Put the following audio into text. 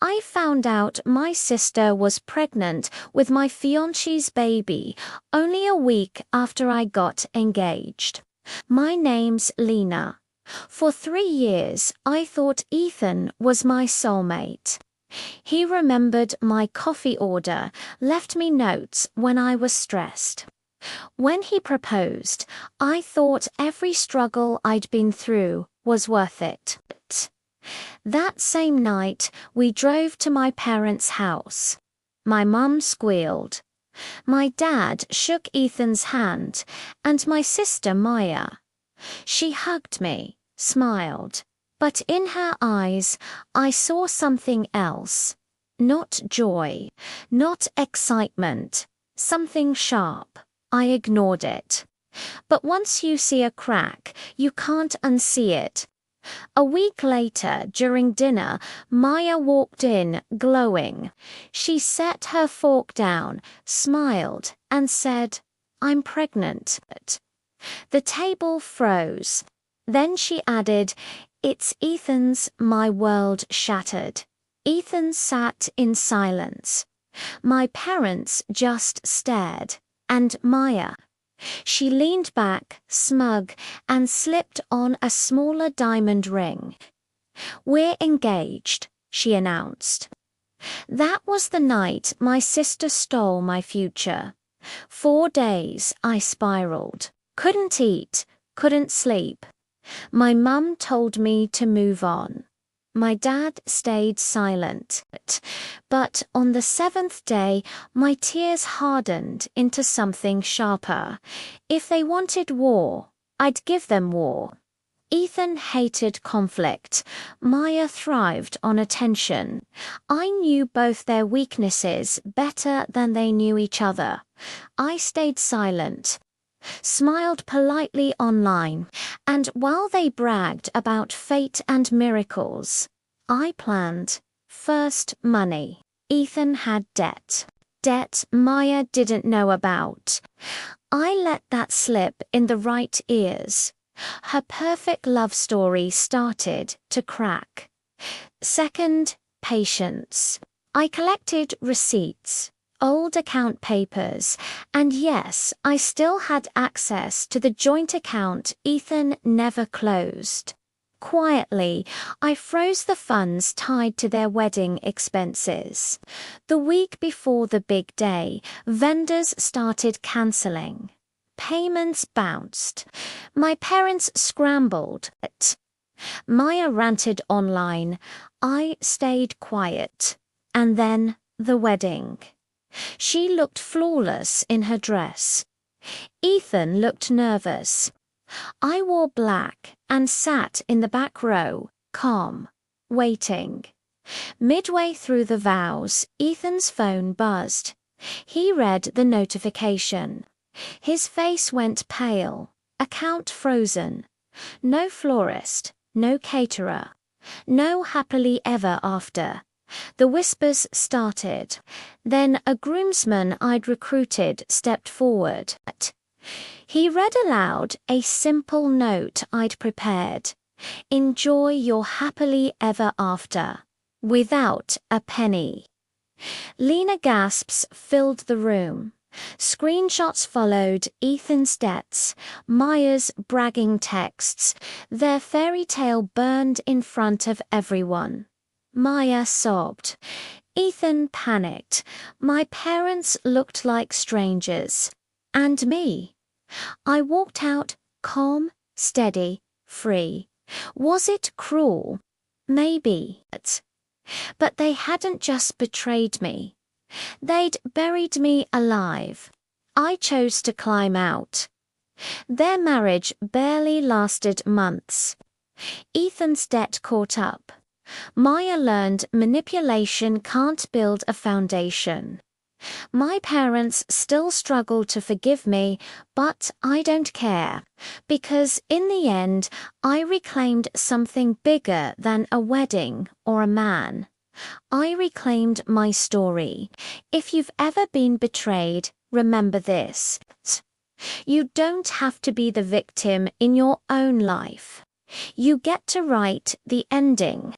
I found out my sister was pregnant with my fiancé's baby only a week after I got engaged. My name's Lena. For 3 years, I thought Ethan was my soulmate. He remembered my coffee order, left me notes when I was stressed. When he proposed, I thought every struggle I'd been through was worth it. That same night, we drove to my parents' house. My mum squealed. My dad shook Ethan's hand, and my sister Maya. She hugged me, smiled, but in her eyes, I saw something else. Not joy, not excitement, something sharp. I ignored it. But once you see a crack, you can't unsee it. A week later, during dinner, Maya walked in, glowing. She set her fork down, smiled, and said, "I'm pregnant." The table froze. Then she added, "It's Ethan's." My world shattered. Ethan sat in silence. My parents just stared. And Maya. She leaned back, smug, and slipped on a smaller diamond ring. "We're engaged," she announced. That was the night my sister stole my future. 4 days I spiraled. Couldn't eat, couldn't sleep. My mum told me to move on. My dad stayed silent. But on the 7th day, my tears hardened into something sharper. If they wanted war, I'd give them war. Ethan hated conflict. Maya thrived on attention. I knew both their weaknesses better than they knew each other. I stayed silent, smiled politely online, and while they bragged about fate and miracles, I planned. First, money. Ethan had debt. Debt Maya didn't know about. I let that slip in the right ears. Her perfect love story started to crack. Second, patience. I collected receipts, old account papers, and yes, I still had access to the joint account Ethan never closed. Quietly, I froze the funds tied to their wedding expenses. The week before the big day, vendors started canceling. Payments bounced. My parents scrambled. Maya ranted online. I stayed quiet. And then the wedding. She looked flawless in her dress. Ethan looked nervous. I wore black and sat in the back row, calm, waiting. Midway through the vows, Ethan's phone buzzed. He read the notification. His face went pale, account frozen. No florist, no caterer, no happily ever after. The whispers started. Then a groomsman I'd recruited stepped forward. He read aloud a simple note I'd prepared. "Enjoy your happily ever after," without a penny. Lena gasps filled the room. Screenshots followed, Ethan's debts, Maya's bragging texts, their fairy tale burned in front of everyone. Maya sobbed. Ethan panicked. My parents looked like strangers. And me. I walked out, calm, steady, free. Was it cruel? Maybe. But they hadn't just betrayed me. They'd buried me alive. I chose to climb out. Their marriage barely lasted months. Ethan's debt caught up. Maya learned manipulation can't build a foundation. My parents still struggle to forgive me, but I don't care, because in the end, I reclaimed something bigger than a wedding or a man. I reclaimed my story. If you've ever been betrayed, remember this. You don't have to be the victim in your own life. You get to write the ending.